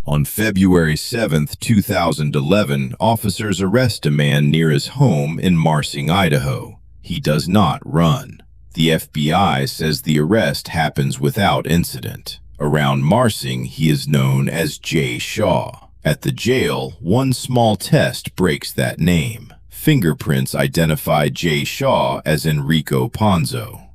On February 7, 2011, officers arrest a man near his home in Marsing, Idaho. He does not run. The FBI says the arrest happens without incident. Around Marsing, he is known as Jay Shaw. At the jail, one small test breaks that name. Fingerprints identify Jay Shaw as Enrico Ponzo.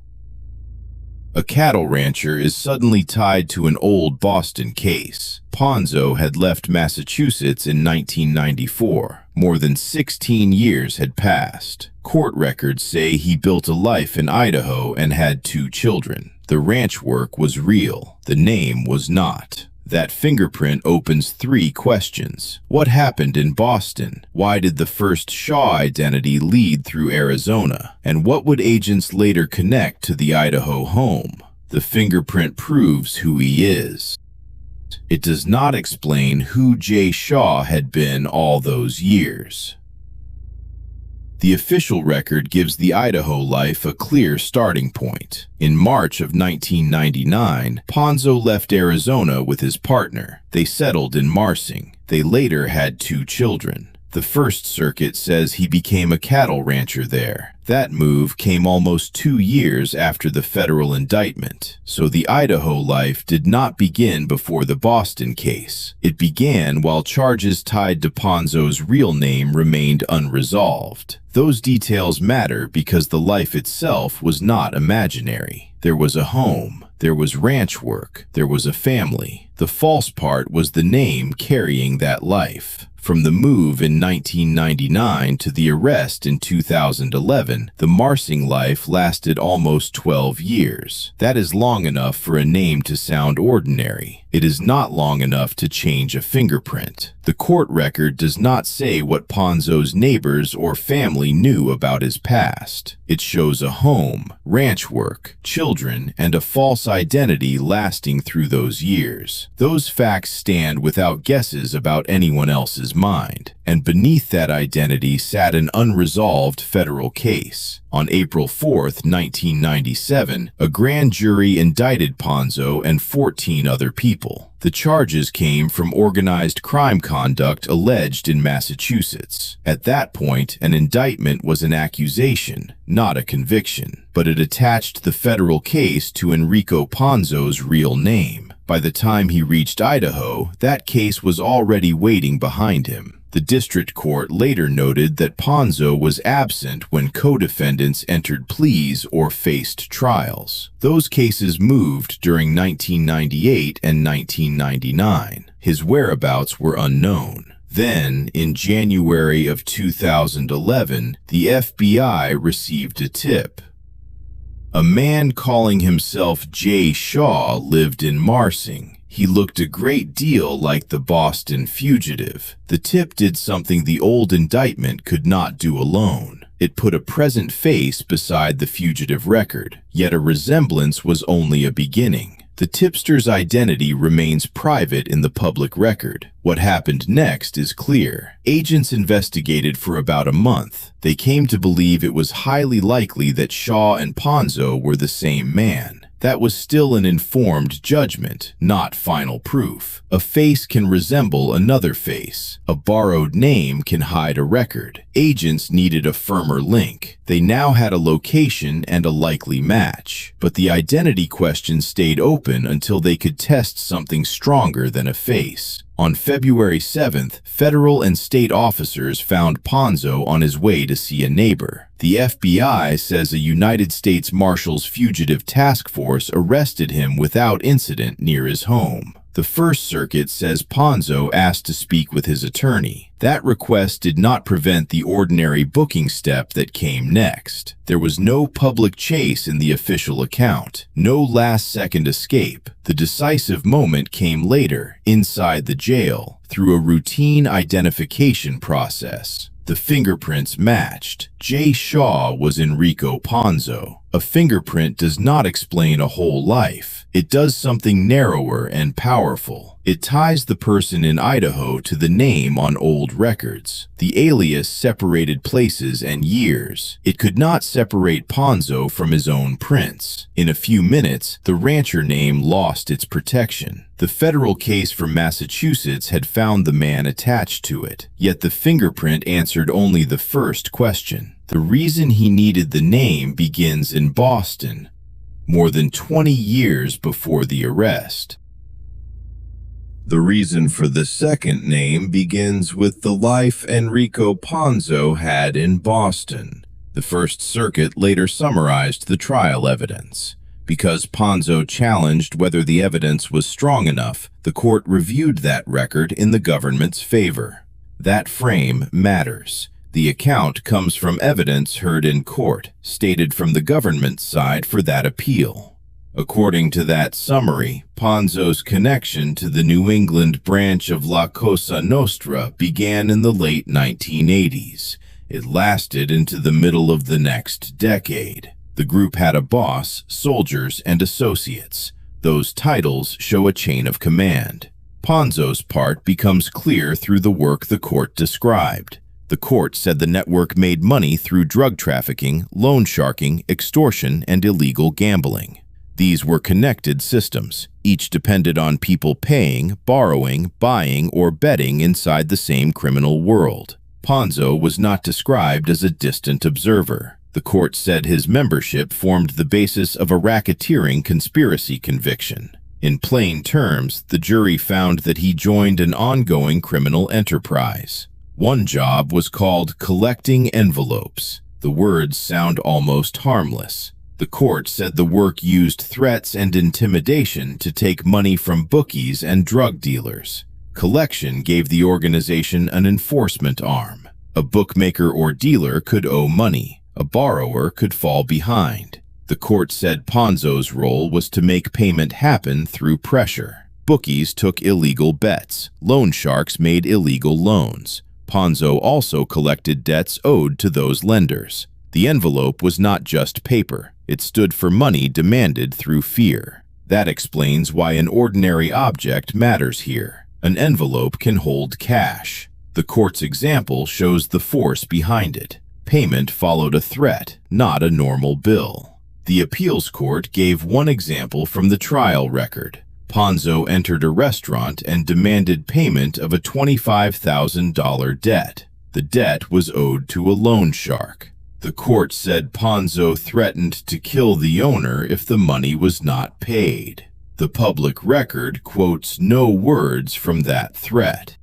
A cattle rancher is suddenly tied to an old Boston case. Ponzo had left Massachusetts in 1994. More than 16 years had passed. Court records say he built a life in Idaho and had 2 children. The ranch work was real. The name was not. That fingerprint opens 3 questions. What happened in Boston? Why did the first Shaw identity lead through Arizona? And what would agents later connect to the Idaho home? The fingerprint proves who he is. It does not explain who Jay Shaw had been all those years. The official record gives the Idaho life a clear starting point. In March of 1999, Ponzo left Arizona with his partner. They settled in Marsing. They later had 2 children. The First Circuit says he became a cattle rancher there. That move came almost 2 years after the federal indictment. So the Idaho life did not begin before the Boston case. It began while charges tied to Ponzo's real name remained unresolved. Those details matter because the life itself was not imaginary. There was a home. There was ranch work. There was a family. The false part was the name carrying that life. From the move in 1999 to the arrest in 2011, the Marsing life lasted almost 12 years. That is long enough for a name to sound ordinary. It is not long enough to change a fingerprint. The court record does not say what Ponzo's neighbors or family knew about his past. It shows a home, ranch work, children, and a false identity lasting through those years. Those facts stand without guesses about anyone else's mind. And beneath that identity sat an unresolved federal case. On April 4, 1997, a grand jury indicted Ponzo and 14 other people. The charges came from organized crime conduct alleged in Massachusetts. At that point, an indictment was an accusation, not a conviction, but it attached the federal case to Enrico Ponzo's real name. By the time he reached Idaho, that case was already waiting behind him. The district court later noted that Ponzo was absent when co-defendants entered pleas or faced trials. Those cases moved during 1998 and 1999. His whereabouts were unknown. Then, in January of 2011, the FBI received a tip. A man calling himself Jay Shaw lived in Marsing. He looked a great deal like the Boston Fugitive. The tip did something the old indictment could not do alone. It put a present face beside the fugitive record, yet a resemblance was only a beginning. The tipster's identity remains private in the public record. What happened next is clear. Agents investigated for about a month. They came to believe it was highly likely that Shaw and Ponzo were the same man. That was still an informed judgment, not final proof. A face can resemble another face. A borrowed name can hide a record. Agents needed a firmer link. They now had a location and a likely match. But the identity question stayed open until they could test something stronger than a face. On February 7th, federal and state officers found Ponzo on his way to see a neighbor. The FBI says a United States Marshals Fugitive Task Force arrested him without incident near his home. The First Circuit says Ponzo asked to speak with his attorney. That request did not prevent the ordinary booking step that came next. There was no public chase in the official account, no last-second escape. The decisive moment came later, inside the jail, through a routine identification process. The fingerprints matched. Jay Shaw was Enrico Ponzo. A fingerprint does not explain a whole life. It does something narrower and powerful. It ties the person in Idaho to the name on old records. The alias separated places and years. It could not separate Ponzo from his own prints. In a few minutes, the rancher name lost its protection. The federal case from Massachusetts had found the man attached to it, yet the fingerprint answered only the first question. The reason he needed the name begins in Boston, more than 20 years before the arrest. The reason for the second name begins with the life Enrico Ponzo had in Boston. The First Circuit later summarized the trial evidence. Because Ponzo challenged whether the evidence was strong enough, the court reviewed that record in the government's favor. That frame matters. The account comes from evidence heard in court, stated from the government's side for that appeal. According to that summary, Ponzo's connection to the New England branch of La Cosa Nostra began in the late 1980s. It lasted into the middle of the next decade. The group had a boss, soldiers, and associates. Those titles show a chain of command. Ponzo's part becomes clear through the work the court described. The court said the network made money through drug trafficking, loan sharking, extortion, and illegal gambling. These were connected systems. Each depended on people paying, borrowing, buying, or betting inside the same criminal world. Ponzo was not described as a distant observer. The court said his membership formed the basis of a racketeering conspiracy conviction. In plain terms, the jury found that he joined an ongoing criminal enterprise. One job was called collecting envelopes. The words sound almost harmless. The court said the work used threats and intimidation to take money from bookies and drug dealers. Collection gave the organization an enforcement arm. A bookmaker or dealer could owe money. A borrower could fall behind. The court said Ponzo's role was to make payment happen through pressure. Bookies took illegal bets. Loan sharks made illegal loans. Ponzo also collected debts owed to those lenders. The envelope was not just paper. It stood for money demanded through fear. That explains why an ordinary object matters here. An envelope can hold cash. The court's example shows the force behind it. Payment followed a threat, not a normal bill. The appeals court gave one example from the trial record. Ponzo entered a restaurant and demanded payment of a $25,000 debt. The debt was owed to a loan shark. The court said Ponzo threatened to kill the owner if the money was not paid. The public record quotes no words from that threat.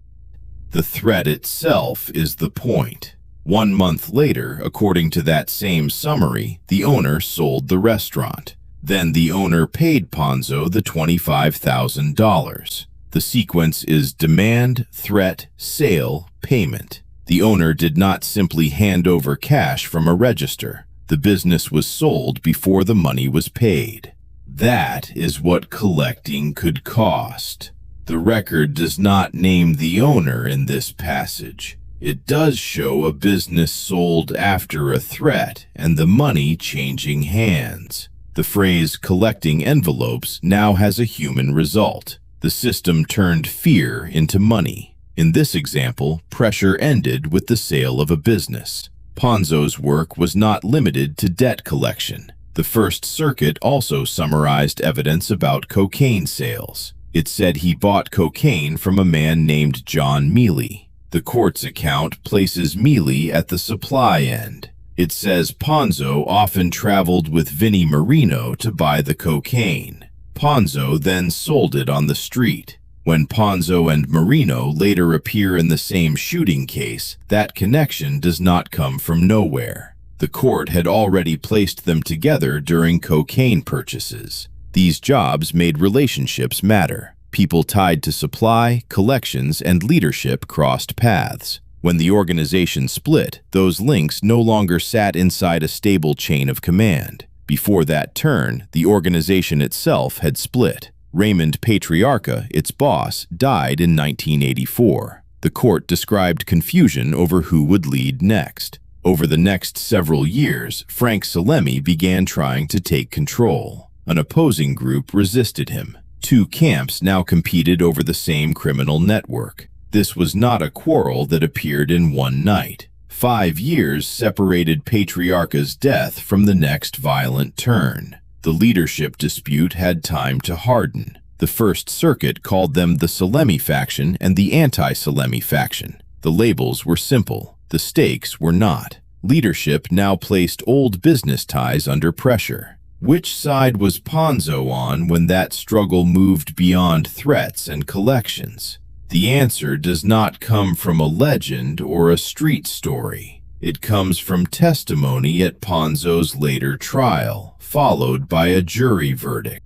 The threat itself is the point. 1 month later, according to that same summary, the owner sold the restaurant. Then the owner paid Ponzo the $25,000. The sequence is demand, threat, sale, payment. The owner did not simply hand over cash from a register. The business was sold before the money was paid. That is what collecting could cost. The record does not name the owner in this passage. It does show a business sold after a threat and the money changing hands. The phrase collecting envelopes now has a human result. The system turned fear into money. In this example, pressure ended with the sale of a business. Ponzo's work was not limited to debt collection. The First Circuit also summarized evidence about cocaine sales. It said he bought cocaine from a man named John Mealy. The court's account places Mealy at the supply end. It says Ponzo often traveled with Vinnie Marino to buy the cocaine. Ponzo then sold it on the street. When Ponzo and Marino later appear in the same shooting case, that connection does not come from nowhere. The court had already placed them together during cocaine purchases. These jobs made relationships matter. People tied to supply, collections, and leadership crossed paths. When the organization split, those links no longer sat inside a stable chain of command. Before that turn, the organization itself had split. Raymond Patriarca, its boss, died in 1984. The court described confusion over who would lead next. Over the next several years, Frank Salemi began trying to take control. An opposing group resisted him. Two camps now competed over the same criminal network. This was not a quarrel that appeared in one night. 5 years separated Patriarcha's death from the next violent turn. The leadership dispute had time to harden. The First Circuit called them the Salemi faction and the anti-Salemi faction. The labels were simple. The stakes were not. Leadership now placed old business ties under pressure. Which side was Ponzo on when that struggle moved beyond threats and collections? The answer does not come from a legend or a street story. It comes from testimony at Ponzo's later trial, followed by a jury verdict.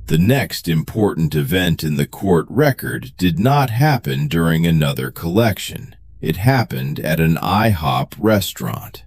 The next important event in the court record did not happen during another collection. It happened at an IHOP restaurant.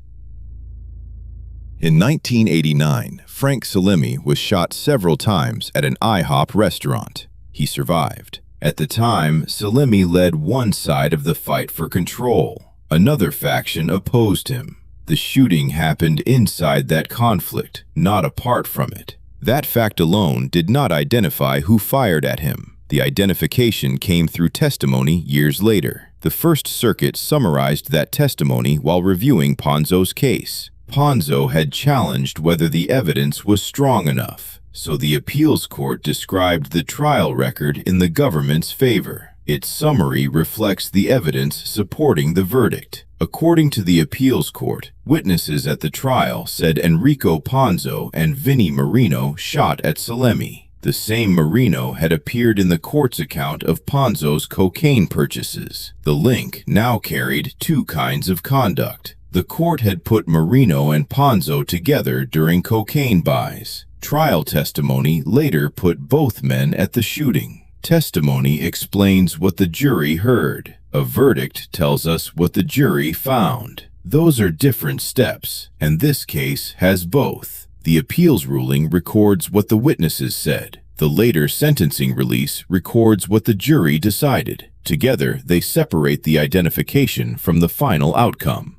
In 1989, Frank Salemi was shot several times at an IHOP restaurant. He survived. At the time, Salemi led one side of the fight for control. Another faction opposed him. The shooting happened inside that conflict, not apart from it. That fact alone did not identify who fired at him. The identification came through testimony years later. The First Circuit summarized that testimony while reviewing Ponzo's case. Ponzo had challenged whether the evidence was strong enough, so the appeals court described the trial record in the government's favor. Its summary reflects the evidence supporting the verdict. According to the appeals court, witnesses at the trial said Enrico Ponzo and Vinnie Marino shot at Salemi. The same Marino had appeared in the court's account of Ponzo's cocaine purchases. The link now carried two kinds of conduct. The court had put Marino and Ponzo together during cocaine buys. Trial testimony later put both men at the shooting. Testimony explains what the jury heard. A verdict tells us what the jury found. Those are different steps, and this case has both. The appeals ruling records what the witnesses said. The later sentencing release records what the jury decided. Together, they separate the identification from the final outcome.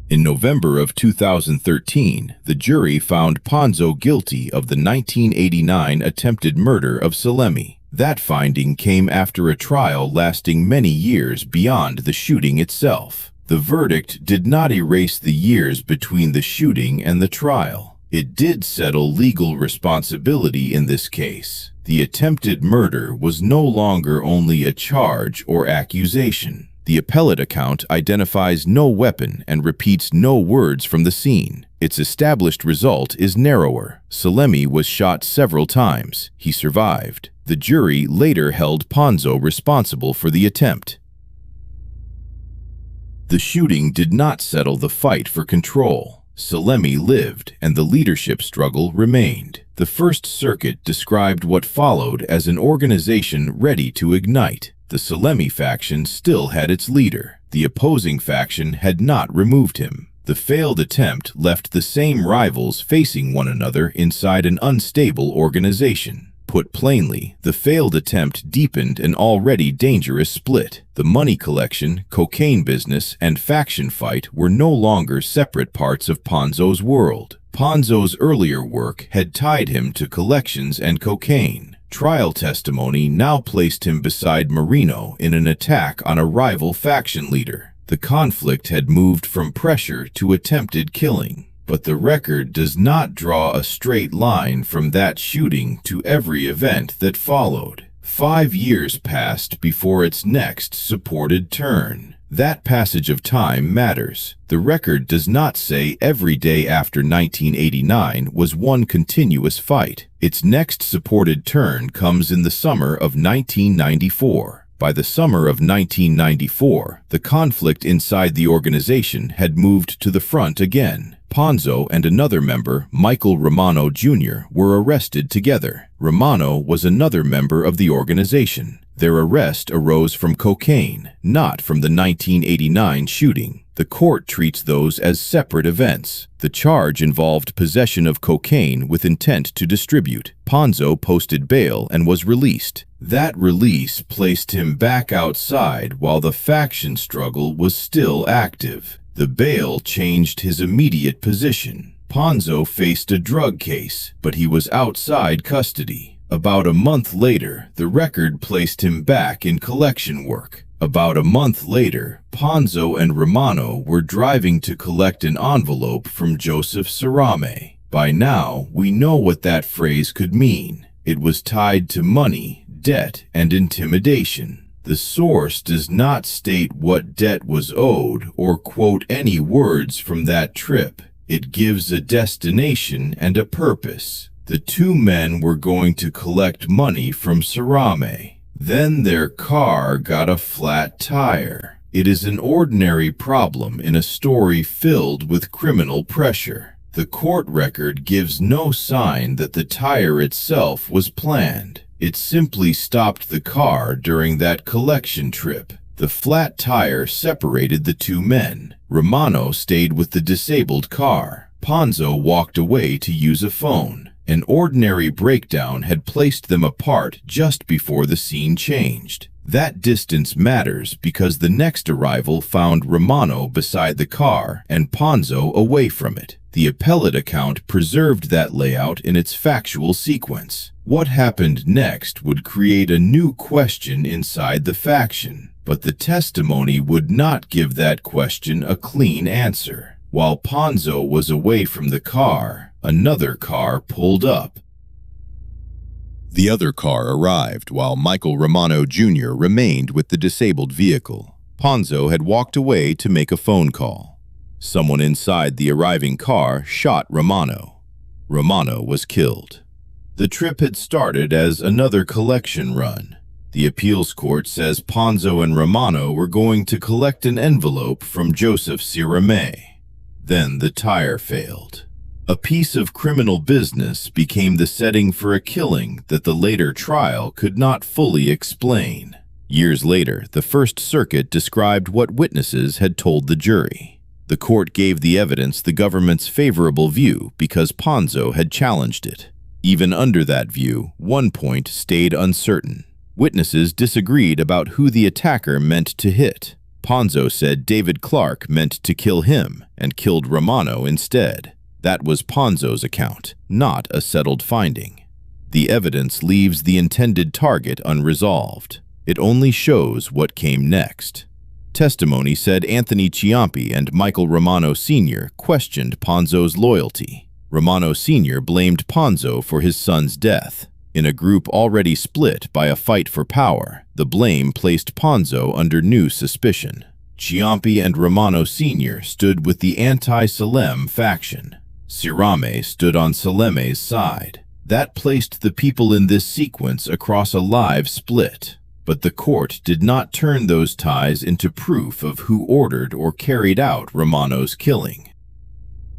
In November of 2013, the jury found Ponzo guilty of the 1989 attempted murder of Salemi. That finding came after a trial lasting many years beyond the shooting itself. The verdict did not erase the years between the shooting and the trial. It did settle legal responsibility in this case. The attempted murder was no longer only a charge or accusation. The appellate account identifies no weapon and repeats no words from the scene. Its established result is narrower. Salemi was shot several times. He survived. The jury later held Ponzo responsible for the attempt. The shooting did not settle the fight for control. Salemi lived, and the leadership struggle remained. The First Circuit described what followed as an organization ready to ignite. The Salemi faction still had its leader. The opposing faction had not removed him. The failed attempt left the same rivals facing one another inside an unstable organization. Put plainly, the failed attempt deepened an already dangerous split. The money collection, cocaine business, and faction fight were no longer separate parts of Ponzo's world. Ponzo's earlier work had tied him to collections and cocaine. Trial testimony now placed him beside Marino in an attack on a rival faction leader. The conflict had moved from pressure to attempted killing. But the record does not draw a straight line from that shooting to every event that followed. 5 years passed before its next supported turn. That passage of time matters. The record does not say every day after 1989 was one continuous fight. Its next supported turn comes in the summer of 1994. By the summer of 1994, the conflict inside the organization had moved to the front again. Ponzo and another member, Michael Romano Jr., were arrested together. Romano was another member of the organization. Their arrest arose from cocaine, not from the 1989 shooting. The court treats those as separate events. The charge involved possession of cocaine with intent to distribute. Ponzo posted bail and was released. That release placed him back outside while the faction struggle was still active. The bail changed his immediate position. Ponzo faced a drug case, but he was outside custody. About a month later, the record placed him back in collection work. About a month later, Ponzo and Romano were driving to collect an envelope from Joseph Cerame. By now, we know what that phrase could mean. It was tied to money, debt, and intimidation. The source does not state what debt was owed or quote any words from that trip. It gives a destination and a purpose. The two men were going to collect money from Cerame. Then their car got a flat tire. It is an ordinary problem in a story filled with criminal pressure. The court record gives no sign that the tire itself was planned. It simply stopped the car during that collection trip. The flat tire separated the two men. Romano stayed with the disabled car. Ponzo walked away to use a phone. An ordinary breakdown had placed them apart just before the scene changed. That distance matters because the next arrival found Romano beside the car and Ponzo away from it. The appellate account preserved that layout in its factual sequence. What happened next would create a new question inside the faction, but the testimony would not give that question a clean answer. While Ponzo was away from the car, another car pulled up. The other car arrived while Michael Romano Jr. remained with the disabled vehicle. Ponzo had walked away to make a phone call. Someone inside the arriving car shot Romano. Romano was killed. The trip had started as another collection run. The appeals court says Ponzo and Romano were going to collect an envelope from Joseph Cerame. Then the tire failed. A piece of criminal business became the setting for a killing that the later trial could not fully explain. Years later, the First Circuit described what witnesses had told the jury. The court gave the evidence the government's favorable view because Ponzo had challenged it. Even under that view, one point stayed uncertain. Witnesses disagreed about who the attacker meant to hit. Ponzo said David Clark meant to kill him and killed Romano instead. That was Ponzo's account, not a settled finding. The evidence leaves the intended target unresolved. It only shows what came next. Testimony said Anthony Ciampi and Michael Romano Sr. questioned Ponzo's loyalty. Romano Sr. blamed Ponzo for his son's death. In a group already split by a fight for power, the blame placed Ponzo under new suspicion. Ciampi and Romano Sr. stood with the anti-Salem faction. Cerame stood on Saleme's side. That placed the people in this sequence across a live split. But the court did not turn those ties into proof of who ordered or carried out Romano's killing.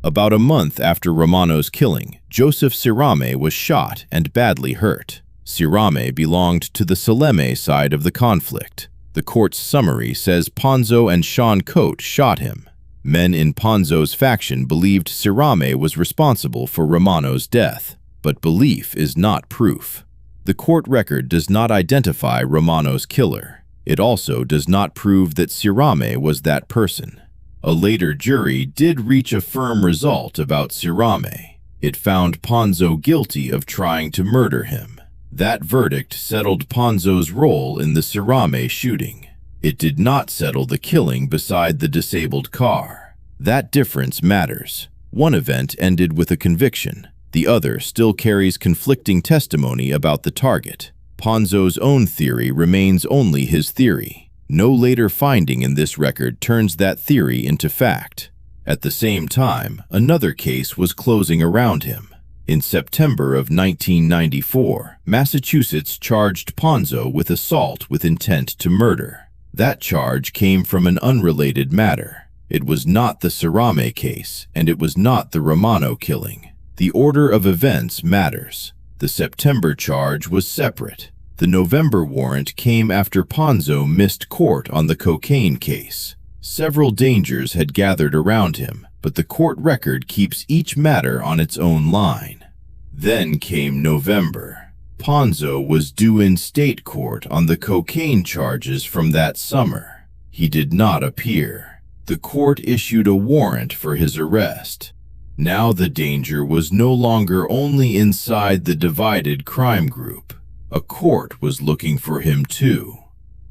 About a month after Romano's killing, Joseph Cerame was shot and badly hurt. Cerame belonged to the Saleme side of the conflict. The court's summary says Ponzo and Sean Coate shot him. Men in Ponzo's faction believed Cerame was responsible for Romano's death, but belief is not proof. The court record does not identify Romano's killer. It also does not prove that Cerame was that person. A later jury did reach a firm result about Cerame. It found Ponzo guilty of trying to murder him. That verdict settled Ponzo's role in the Cerame shooting. It did not settle the killing beside the disabled car. That difference matters. One event ended with a conviction. The other still carries conflicting testimony about the target. Ponzo's own theory remains only his theory. No later finding in this record turns that theory into fact. At the same time, another case was closing around him. In September of 1994, Massachusetts charged Ponzo with assault with intent to murder. That charge came from an unrelated matter. It was not the Cerame case, and it was not the Romano killing. The order of events matters. The September charge was separate. The November warrant came after Ponzo missed court on the cocaine case. Several dangers had gathered around him, but the court record keeps each matter on its own line. Then came November. Ponzo was due in state court on the cocaine charges from that summer. He did not appear. The court issued a warrant for his arrest. Now the danger was no longer only inside the divided crime group. A court was looking for him too.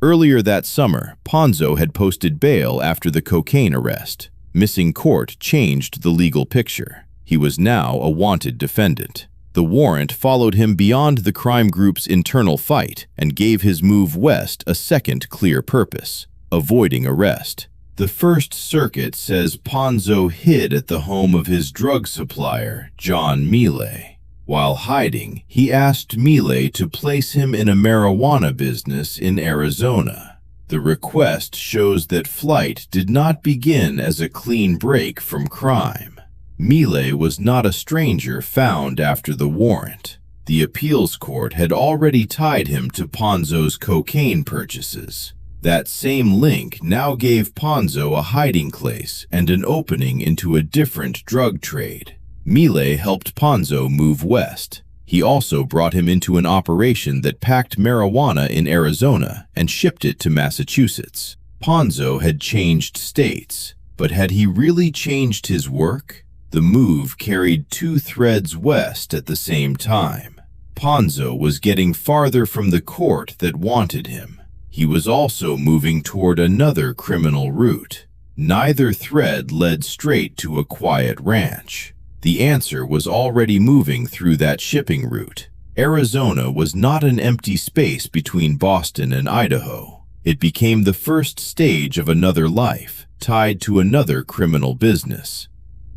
Earlier that summer, Ponzo had posted bail after the cocaine arrest. Missing court changed the legal picture. He was now a wanted defendant. The warrant followed him beyond the crime group's internal fight and gave his move west a second clear purpose: avoiding arrest. The First Circuit says Ponzo hid at the home of his drug supplier, John Mealy. While hiding, he asked Mealy to place him in a marijuana business in Arizona. The request shows that flight did not begin as a clean break from crime. Mealy was not a stranger found after the warrant. The appeals court had already tied him to Ponzo's cocaine purchases. That same link now gave Ponzo a hiding place and an opening into a different drug trade. Mealy helped Ponzo move west. He also brought him into an operation that packed marijuana in Arizona and shipped it to Massachusetts. Ponzo had changed states, but had he really changed his work? The move carried two threads west at the same time. Ponzo was getting farther from the court that wanted him. He was also moving toward another criminal route. Neither thread led straight to a quiet ranch. The answer was already moving through that shipping route. Arizona was not an empty space between Boston and Idaho. It became the first stage of another life, tied to another criminal business.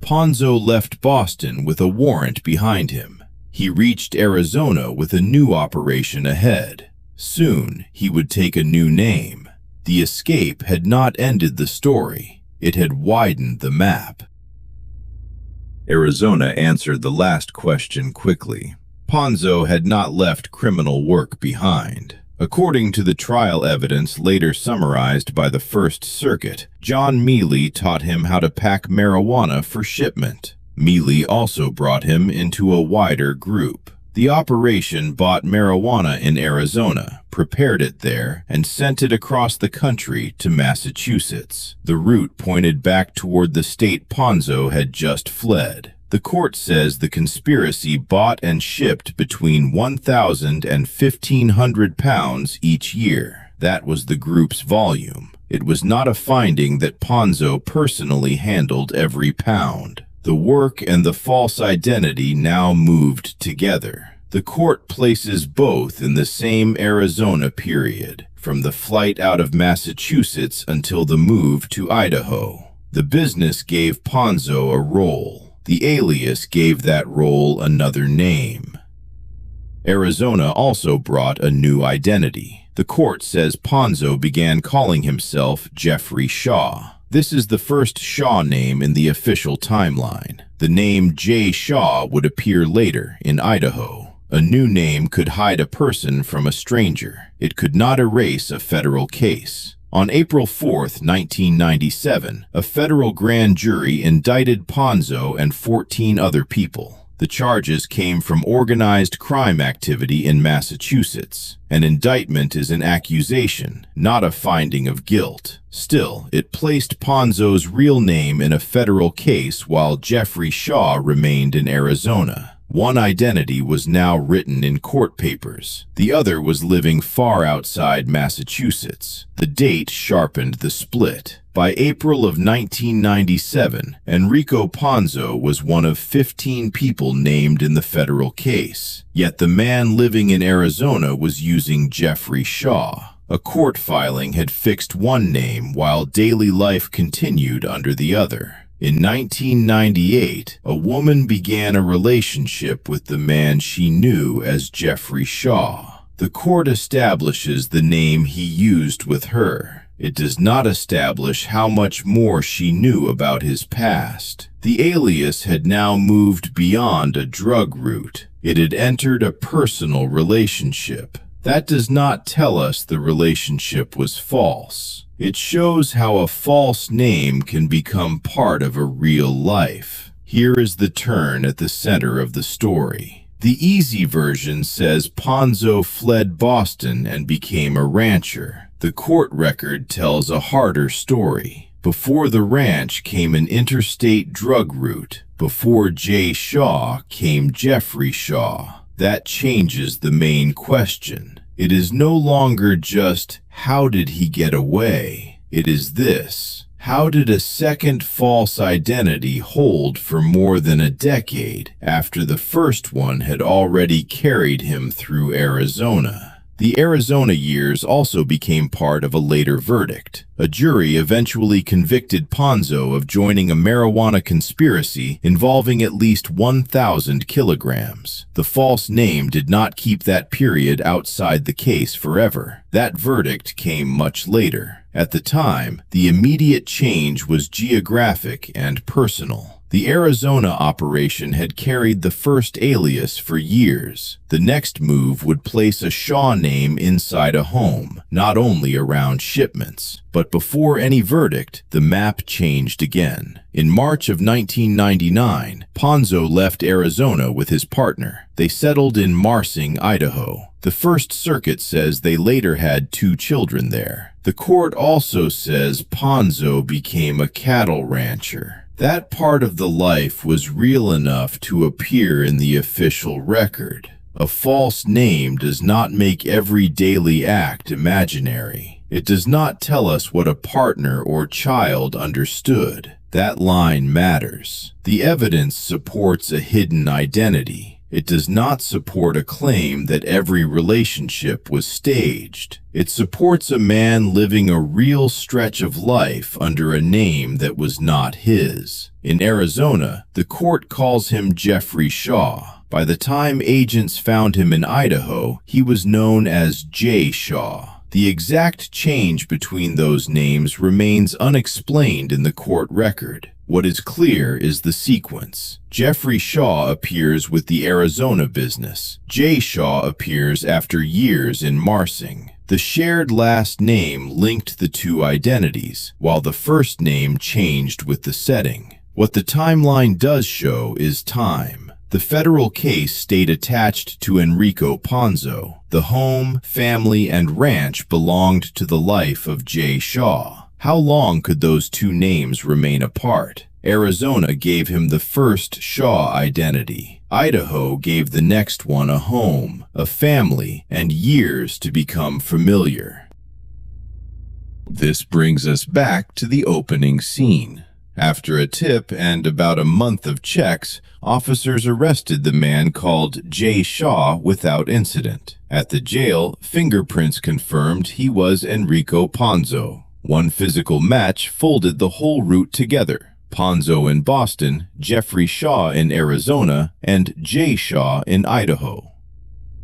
Ponzo left Boston with a warrant behind him. He reached Arizona with a new operation ahead. Soon, he would take a new name. The escape had not ended the story. It had widened the map. Arizona answered the last question quickly. Ponzo had not left criminal work behind. According to the trial evidence later summarized by the First Circuit, John Mealy taught him how to pack marijuana for shipment. Mealy also brought him into a wider group. The operation bought marijuana in Arizona, prepared it there, and sent it across the country to Massachusetts. The route pointed back toward the state Ponzo had just fled. The court says the conspiracy bought and shipped between 1,000 and 1,500 pounds each year. That was the group's volume. It was not a finding that Ponzo personally handled every pound. The work and the false identity now moved together. The court places both in the same Arizona period, from the flight out of Massachusetts until the move to Idaho. The business gave Ponzo a role. The alias gave that role another name. Arizona also brought a new identity. The court says Ponzo began calling himself Jeffrey Shaw. This is the first Shaw name in the official timeline. The name J. Shaw would appear later in Idaho. A new name could hide a person from a stranger. It could not erase a federal case. On April 4, 1997, a federal grand jury indicted Ponzo and 14 other people. The charges came from organized crime activity in Massachusetts. An indictment is an accusation, not a finding of guilt. Still, it placed Ponzo's real name in a federal case while Jeffrey Shaw remained in Arizona. One identity was now written in court papers. The other was living far outside Massachusetts. The date sharpened the split. By April of 1997, Enrico Ponzo was one of 15 people named in the federal case. Yet the man living in Arizona was using Jeffrey Shaw. A court filing had fixed one name while daily life continued under the other. In 1998, a woman began a relationship with the man she knew as Jeffrey Shaw. The court establishes the name he used with her. It does not establish how much more she knew about his past. The alias had now moved beyond a drug route. It had entered a personal relationship. That does not tell us the relationship was false. It shows how a false name can become part of a real life. Here is the turn at the center of the story. The easy version says Ponzo fled Boston and became a rancher. The court record tells a harder story. Before the ranch came an interstate drug route. Before Jay Shaw came Jeffrey Shaw. That changes the main question. It is no longer just, how did he get away? It is this: how did a second false identity hold for more than a decade after the first one had already carried him through Arizona? The Arizona years also became part of a later verdict. A jury eventually convicted Ponzo of joining a marijuana conspiracy involving at least 1,000 kilograms. The false name did not keep that period outside the case forever. That verdict came much later. At the time, the immediate change was geographic and personal. The Arizona operation had carried the first alias for years. The next move would place a Shaw name inside a home, not only around shipments. But before any verdict, the map changed again. In March of 1999, Ponzo left Arizona with his partner. They settled in Marsing, Idaho. The First Circuit says they later had 2 children there. The court also says Ponzo became a cattle rancher. That part of the life was real enough to appear in the official record. A false name does not make every daily act imaginary. It does not tell us what a partner or child understood. That line matters. The evidence supports a hidden identity. It does not support a claim that every relationship was staged. It supports a man living a real stretch of life under a name that was not his. In Arizona, the court calls him Jeffrey Shaw. By the time agents found him in Idaho, he was known as Jay Shaw. The exact change between those names remains unexplained in the court record. What is clear is the sequence. Jeffrey Shaw appears with the Arizona business. Jay Shaw appears after years in Marsing. The shared last name linked the 2 identities, while the first name changed with the setting. What the timeline does show is time. The federal case stayed attached to Enrico Ponzo. The home, family, and ranch belonged to the life of Jay Shaw. How long could those 2 names remain apart? Arizona gave him the first Shaw identity. Idaho gave the next one a home, a family, and years to become familiar. This brings us back to the opening scene. After a tip and about a month of checks, officers arrested the man called Jay Shaw without incident. At the jail, fingerprints confirmed he was Enrico Ponzo. One physical match folded the whole route together. Ponzo in Boston, Jeffrey Shaw in Arizona, and Jay Shaw in Idaho.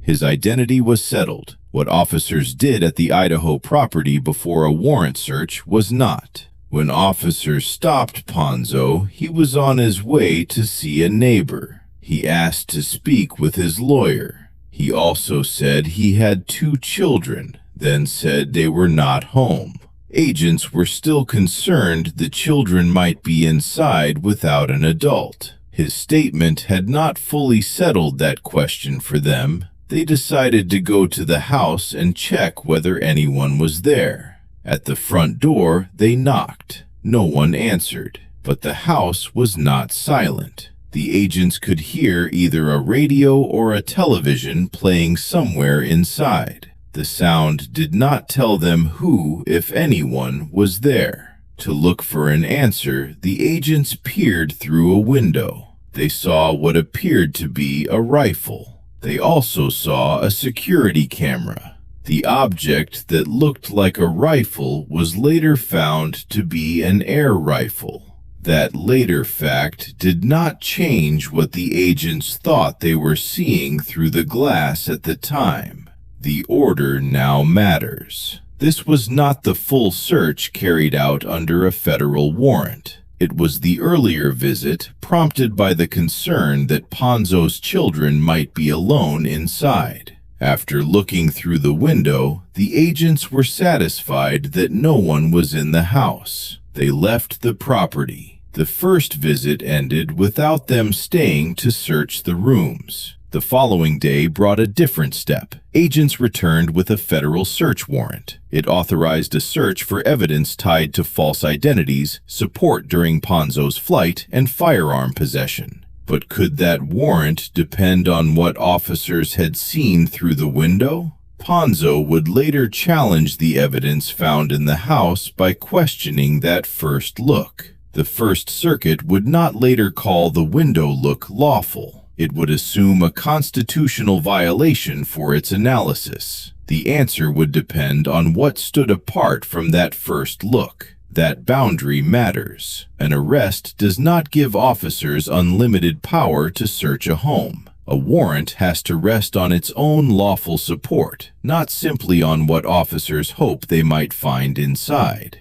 His identity was settled. What officers did at the Idaho property before a warrant search was not. When officers stopped Ponzo, he was on his way to see a neighbor. He asked to speak with his lawyer. He also said he had 2 children, then said they were not home. Agents were still concerned the children might be inside without an adult. His statement had not fully settled that question for them. They decided to go to the house and check whether anyone was there. At the front door, they knocked. No one answered, but the house was not silent. The agents could hear either a radio or a television playing somewhere inside. The sound did not tell them who, if anyone, was there. To look for an answer, the agents peered through a window. They saw what appeared to be a rifle. They also saw a security camera. The object that looked like a rifle was later found to be an air rifle. That later fact did not change what the agents thought they were seeing through the glass at the time. The order now matters. This was not the full search carried out under a federal warrant. It was the earlier visit, prompted by the concern that Ponzo's children might be alone inside. After looking through the window, the agents were satisfied that no one was in the house. They left the property. The first visit ended without them staying to search the rooms. The following day brought a different step. Agents returned with a federal search warrant. It authorized a search for evidence tied to false identities, support during Ponzo's flight, and firearm possession. But could that warrant depend on what officers had seen through the window? Ponzo would later challenge the evidence found in the house by questioning that first look. The First Circuit would not later call the window look lawful. It would assume a constitutional violation for its analysis. The answer would depend on what stood apart from that first look. That boundary matters. An arrest does not give officers unlimited power to search a home. A warrant has to rest on its own lawful support, not simply on what officers hope they might find inside.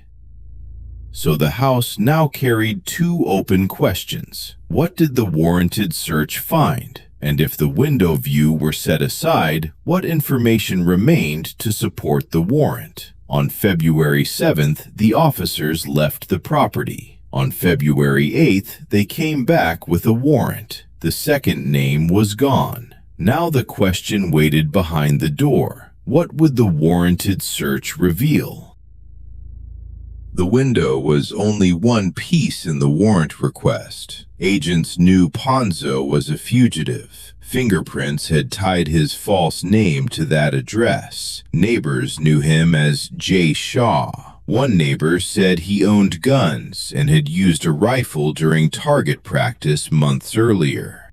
So the House now carried two open questions. What did the warranted search find? And if the window view were set aside, what information remained to support the warrant? On February 7th, the officers left the property. On February 8th, they came back with a warrant. The second name was gone. Now the question waited behind the door. What would the warranted search reveal? The window was only one piece in the warrant request. Agents knew Ponzo was a fugitive. Fingerprints had tied his false name to that address. Neighbors knew him as J. Shaw. One neighbor said he owned guns and had used a rifle during target practice months earlier.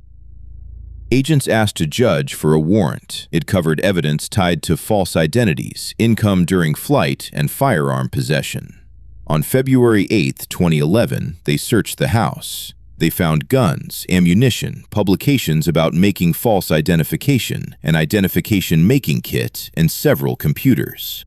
Agents asked a judge for a warrant. It covered evidence tied to false identities, income during flight, and firearm possession. On February 8, 2011, they searched the house. They found guns, ammunition, publications about making false identification, an identification making kit, and several computers.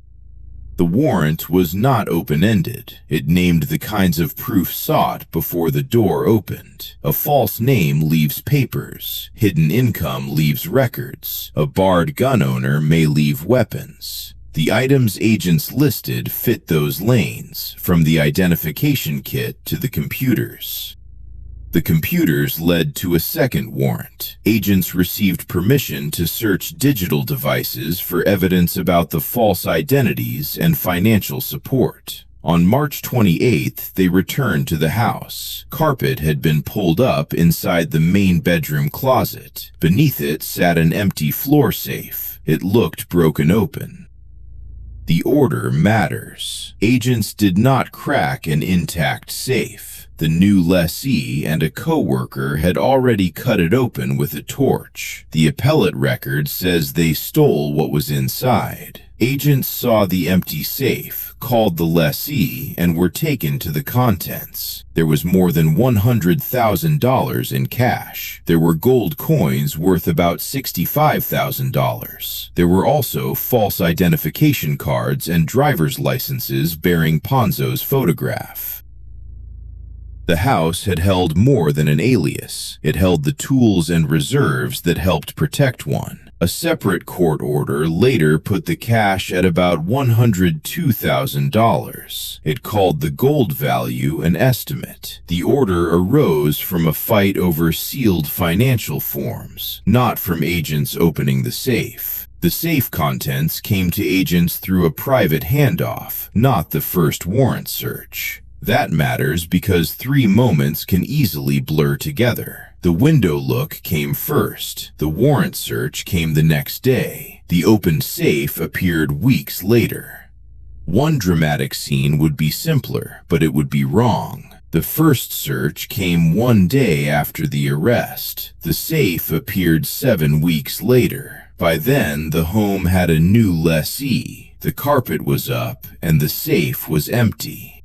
The warrant was not open-ended. It named the kinds of proof sought before the door opened. A false name leaves papers. Hidden income leaves records. A barred gun owner may leave weapons. The items agents listed fit those lanes, from the identification kit to the computers. The computers led to a second warrant. Agents received permission to search digital devices for evidence about the false identities and financial support. On March 28th, they returned to the house. Carpet had been pulled up inside the main bedroom closet. Beneath it sat an empty floor safe. It looked broken open. The order matters. Agents did not crack an intact safe. The new lessee and a co-worker had already cut it open with a torch. The appellate record says they stole what was inside. Agents saw the empty safe, called the lessee, and were taken to the contents. There was more than $100,000 in cash. There were gold coins worth about $65,000. There were also false identification cards and driver's licenses bearing Ponzo's photograph. The house had held more than an alias. It held the tools and reserves that helped protect one. A separate court order later put the cash at about $102,000. It called the gold value an estimate. The order arose from a fight over sealed financial forms, not from agents opening the safe. The safe contents came to agents through a private handoff, not the first warrant search. That matters because 3 moments can easily blur together. The window look came first. The warrant search came the next day. The opened safe appeared weeks later. One dramatic scene would be simpler, but it would be wrong. The first search came 1 day after the arrest. The safe appeared 7 weeks later. By then, the home had a new lessee. The carpet was up, and the safe was empty.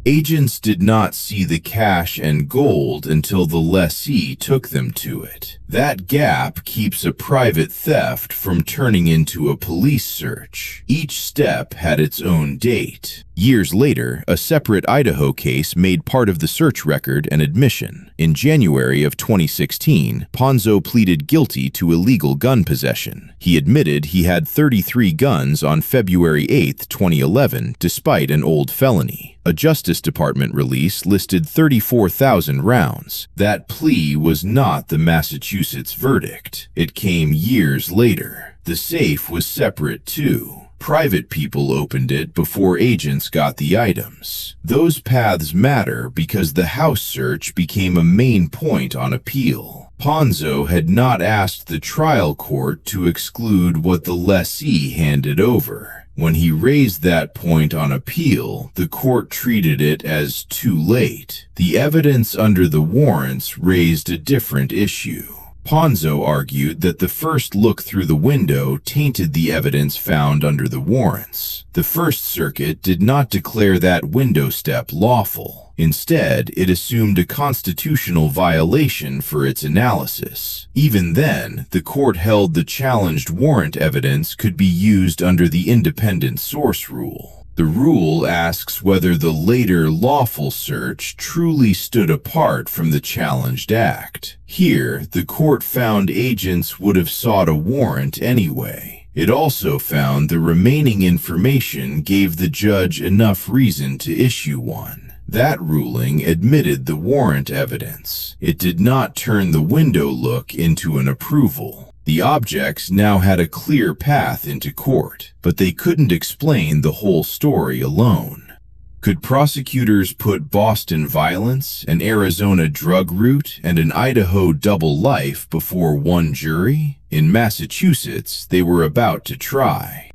Agents did not see the cash and gold until the lessee took them to it. That gap keeps a private theft from turning into a police search. Each step had its own date. Years later, a separate Idaho case made part of the search record and admission. In January of 2016, Ponzo pleaded guilty to illegal gun possession. He admitted he had 33 guns on February 8, 2011, despite an old felony. A Justice Department release listed 34,000 rounds. That plea was not the Massachusetts verdict. It came years later. The safe was separate, too. Private people opened it before agents got the items. Those paths matter because the house search became a main point on appeal. Ponzo had not asked the trial court to exclude what the lessee handed over. When he raised that point on appeal, the court treated it as too late. The evidence under the warrants raised a different issue. Ponzo argued that the first look through the window tainted the evidence found under the warrants. The First Circuit did not declare that window step lawful. Instead, it assumed a constitutional violation for its analysis. Even then, the court held the challenged warrant evidence could be used under the independent source rule. The rule asks whether the later lawful search truly stood apart from the challenged act. Here, the court found agents would have sought a warrant anyway. It also found the remaining information gave the judge enough reason to issue one. That ruling admitted the warrant evidence. It did not turn the window look into an approval. The objects now had a clear path into court, but they couldn't explain the whole story alone. Could prosecutors put Boston violence, an Arizona drug route, and an Idaho double life before one jury? In Massachusetts, they were about to try.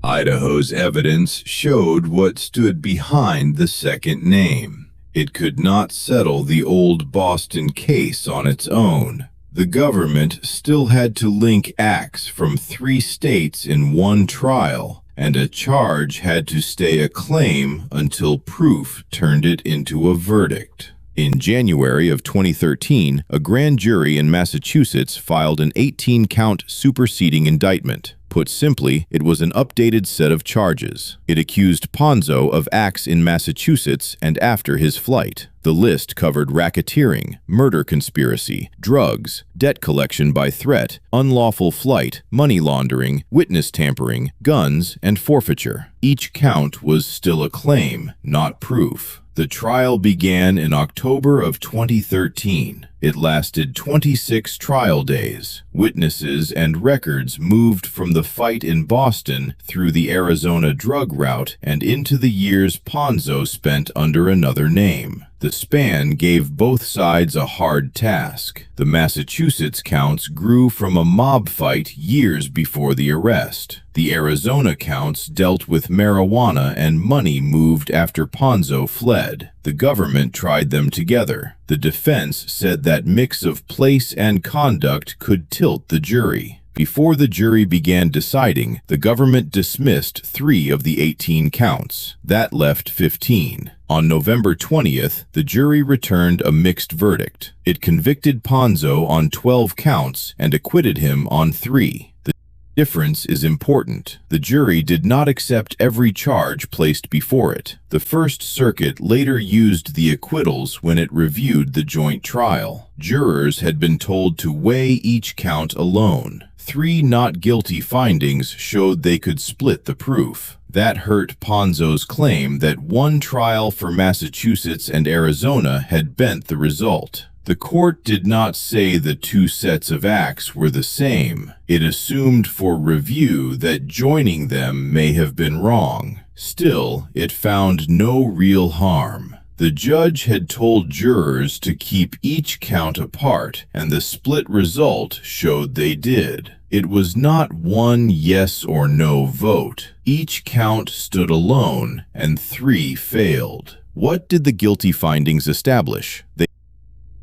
Idaho's evidence showed what stood behind the second name. It could not settle the old Boston case on its own. The government still had to link acts from 3 states in one trial, and a charge had to stay a claim until proof turned it into a verdict. In January of 2013, a grand jury in Massachusetts filed an 18-count superseding indictment. Put simply, it was an updated set of charges. It accused Ponzo of acts in Massachusetts and after his flight. The list covered racketeering, murder conspiracy, drugs, debt collection by threat, unlawful flight, money laundering, witness tampering, guns, and forfeiture. Each count was still a claim, not proof. The trial began in October of 2013. It lasted 26 trial days. Witnesses and records moved from the fight in Boston through the Arizona drug route and into the years Ponzo spent under another name. The span gave both sides a hard task. The Massachusetts counts grew from a mob fight years before the arrest. The Arizona counts dealt with marijuana and money moved after Ponzo fled. The government tried them together. The defense said that mix of place and conduct could tilt the jury. Before the jury began deciding, the government dismissed 3 of the 18 counts. That left 15. On November 20th, the jury returned a mixed verdict. It convicted Ponzo on 12 counts and acquitted him on 3. The difference is important. The jury did not accept every charge placed before it. The First Circuit later used the acquittals when it reviewed the joint trial. Jurors had been told to weigh each count alone. 3 not guilty findings showed they could split the proof. That hurt Ponzo's claim that one trial for Massachusetts and Arizona had bent the result. The court did not say the 2 sets of acts were the same. It assumed for review that joining them may have been wrong. Still, it found no real harm. The judge had told jurors to keep each count apart, and the split result showed they did. It was not one yes or no vote. Each count stood alone, and 3 failed. What did the guilty findings establish? They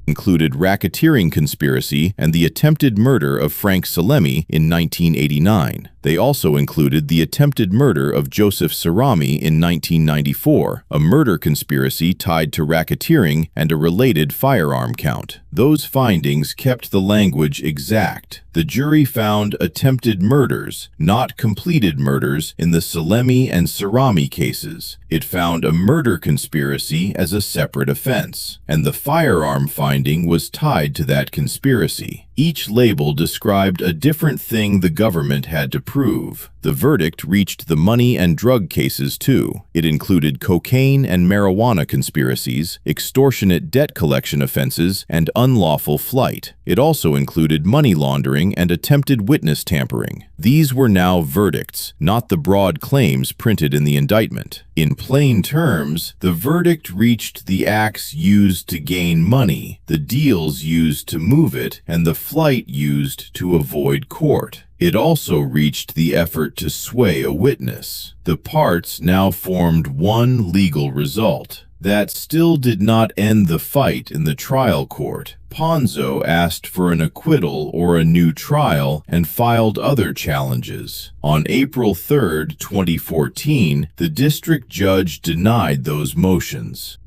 included racketeering conspiracy and the attempted murder of Frank Salemi in 1989. They also included the attempted murder of Joseph Cerami in 1994, a murder conspiracy tied to racketeering, and a related firearm count. Those findings kept the language exact. The jury found attempted murders, not completed murders, in the Salemi and Cerami cases. It found a murder conspiracy as a separate offense, and the firearm finding was tied to that conspiracy. Each label described a different thing the government had to prove. The verdict reached the money and drug cases too. It included cocaine and marijuana conspiracies, extortionate debt collection offenses, and unlawful flight. It also included money laundering and attempted witness tampering. These were now verdicts, not the broad claims printed in the indictment. In plain terms, the verdict reached the acts used to gain money, the deals used to move it, and the flight used to avoid court. It also reached the effort to sway a witness. The parts now formed one legal result. That still did not end the fight in the trial court. Ponzo asked for an acquittal or a new trial and filed other challenges. On April 3, 2014, the district judge denied those motions.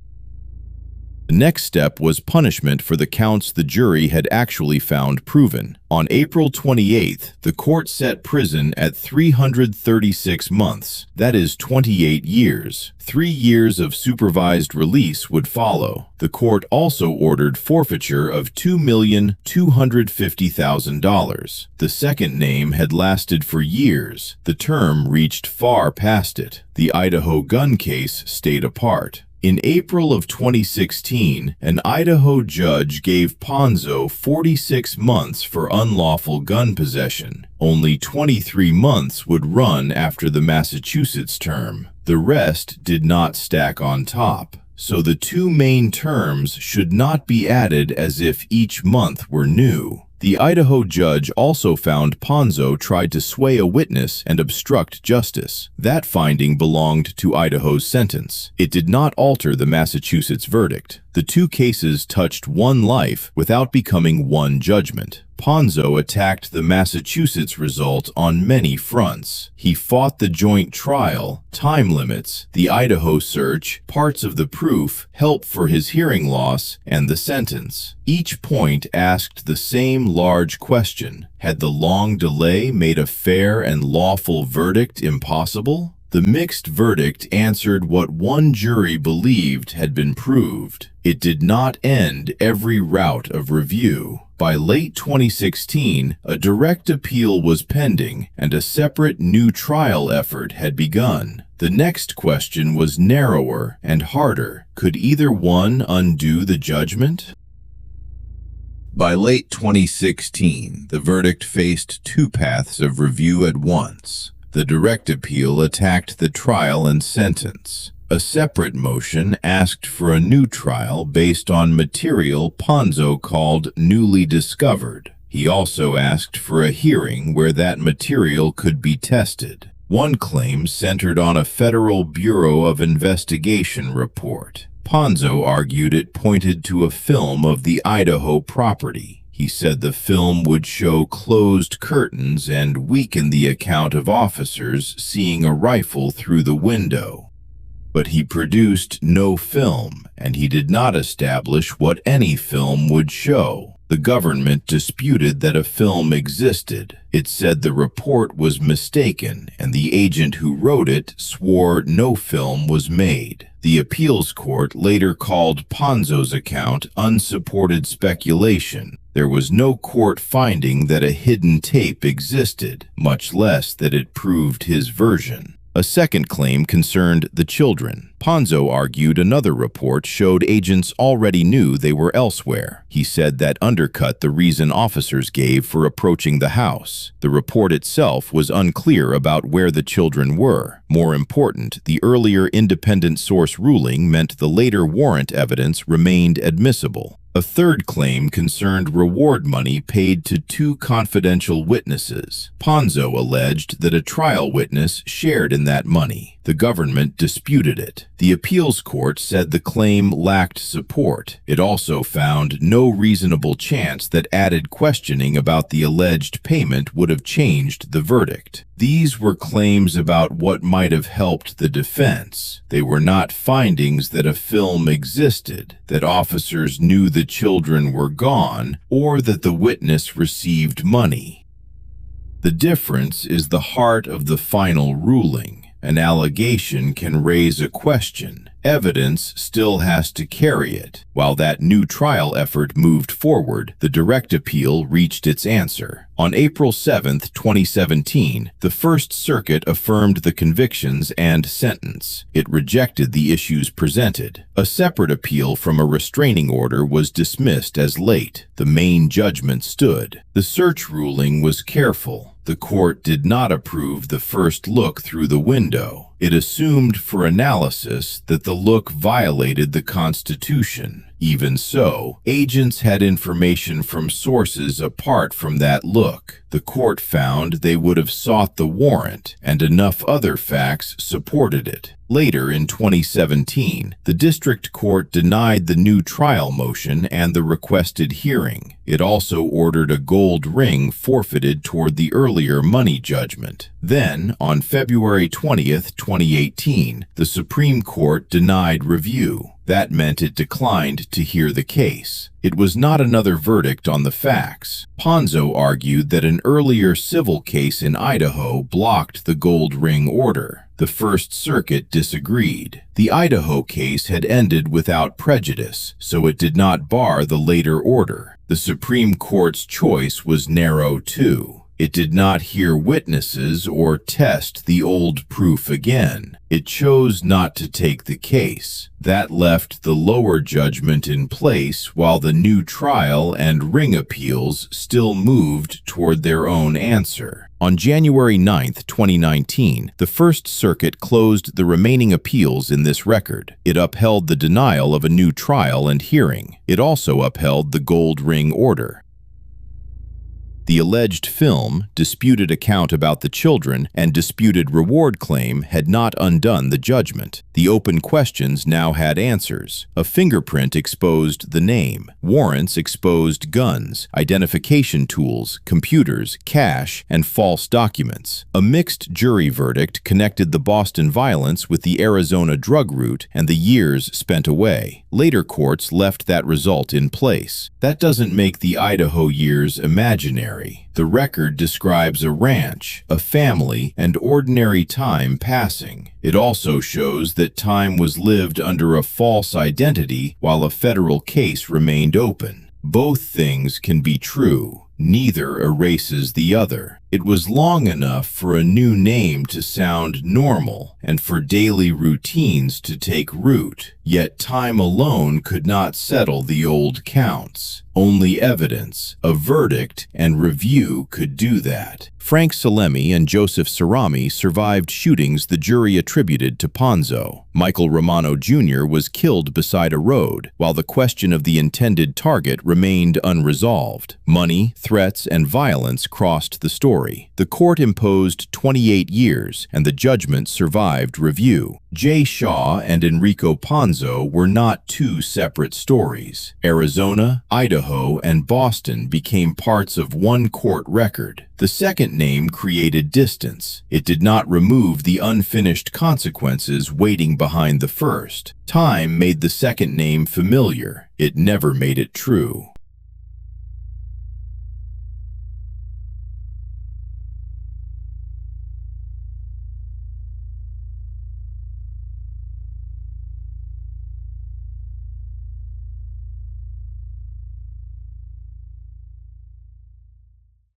The next step was punishment for the counts the jury had actually found proven. On April 28th, the court set prison at 336 months, that is 28 years. 3 years of supervised release would follow. The court also ordered forfeiture of $2,250,000. The second name had lasted for years. The term reached far past it. The Idaho gun case stayed apart. In April of 2016, an Idaho judge gave Ponzo 46 months for unlawful gun possession. Only 23 months would run after the Massachusetts term. The rest did not stack on top. So the two main terms should not be added as if each month were new. The Idaho judge also found Ponzo tried to sway a witness and obstruct justice. That finding belonged to Idaho's sentence. It did not alter the Massachusetts verdict. The two cases touched one life without becoming one judgment. Ponzo attacked the Massachusetts result on many fronts. He fought the joint trial, time limits, the Idaho search, parts of the proof, help for his hearing loss, and the sentence. Each point asked the same large question: had the long delay made a fair and lawful verdict impossible? The mixed verdict answered what one jury believed had been proved. It did not end every route of review. By late 2016, a direct appeal was pending, and a separate new trial effort had begun. The next question was narrower and harder. Could either one undo the judgment? By late 2016, the verdict faced two paths of review at once. The direct appeal attacked the trial and sentence. A separate motion asked for a new trial based on material Ponzo called newly discovered. He also asked for a hearing where that material could be tested. One claim centered on a Federal Bureau of Investigation report. Ponzo argued it pointed to a film of the Idaho property. He said the film would show closed curtains and weaken the account of officers seeing a rifle through the window. But he produced no film, and he did not establish what any film would show. The government disputed that a film existed. It said the report was mistaken, and the agent who wrote it swore no film was made. The appeals court later called Ponzo's account unsupported speculation. There was no court finding that a hidden tape existed, much less that it proved his version. A second claim concerned the children. Ponzo argued another report showed agents already knew they were elsewhere. He said that undercut the reason officers gave for approaching the house. The report itself was unclear about where the children were. More important, the earlier independent source ruling meant the later warrant evidence remained admissible. A third claim concerned reward money paid to two confidential witnesses. Ponzo alleged that a trial witness shared in that money. The government disputed it. The appeals court said the claim lacked support. It also found no reasonable chance that added questioning about the alleged payment would have changed the verdict. These were claims about what might have helped the defense. They were not findings that a film existed, that officers knew the children were gone, or that the witness received money. The difference is the heart of the final ruling. An allegation can raise a question. Evidence still has to carry it. While that new trial effort moved forward, the direct appeal reached its answer. On April 7, 2017, the First Circuit affirmed the convictions and sentence. It rejected the issues presented. A separate appeal from a restraining order was dismissed as late. The main judgment stood. The search ruling was careful. The court did not approve the first look through the window. It assumed for analysis that the look violated the Constitution. Even so, agents had information from sources apart from that look. The court found they would have sought the warrant, and enough other facts supported it. Later in 2017, the district court denied the new trial motion and the requested hearing. It also ordered a gold ring forfeited toward the earlier money judgment. Then, on February 20, 2018, the Supreme Court denied review. That meant it declined to hear the case. It was not another verdict on the facts. Ponzo argued that an earlier civil case in Idaho blocked the gold ring order. The First Circuit disagreed. The Idaho case had ended without prejudice, so it did not bar the later order. The Supreme Court's choice was narrow too. It did not hear witnesses or test the old proof again. It chose not to take the case. That left the lower judgment in place while the new trial and ring appeals still moved toward their own answer. On January 9, 2019, the First Circuit closed the remaining appeals in this record. It upheld the denial of a new trial and hearing. It also upheld the gold ring order. The alleged film, disputed account about the children, and disputed reward claim had not undone the judgment. The open questions now had answers. A fingerprint exposed the name. Warrants exposed guns, identification tools, computers, cash, and false documents. A mixed jury verdict connected the Boston violence with the Arizona drug route and the years spent away. Later courts left that result in place. That doesn't make the Idaho years imaginary. The record describes a ranch, a family, and ordinary time passing. It also shows that time was lived under a false identity while a federal case remained open. Both things can be true. Neither erases the other. It was long enough for a new name to sound normal and for daily routines to take root. Yet time alone could not settle the old counts. Only evidence, a verdict, and review could do that. Frank Salemi and Joseph Cerami survived shootings the jury attributed to Ponzo. Michael Romano Jr. was killed beside a road, while the question of the intended target remained unresolved. Money, threats, and violence crossed the story. The court imposed 28 years, and the judgment survived review. Jay Shaw and Enrico Ponzo were not two separate stories. Arizona, Idaho, and Boston became parts of one court record. The second name created distance. It did not remove the unfinished consequences waiting behind the first. Time made the second name familiar. It never made it true.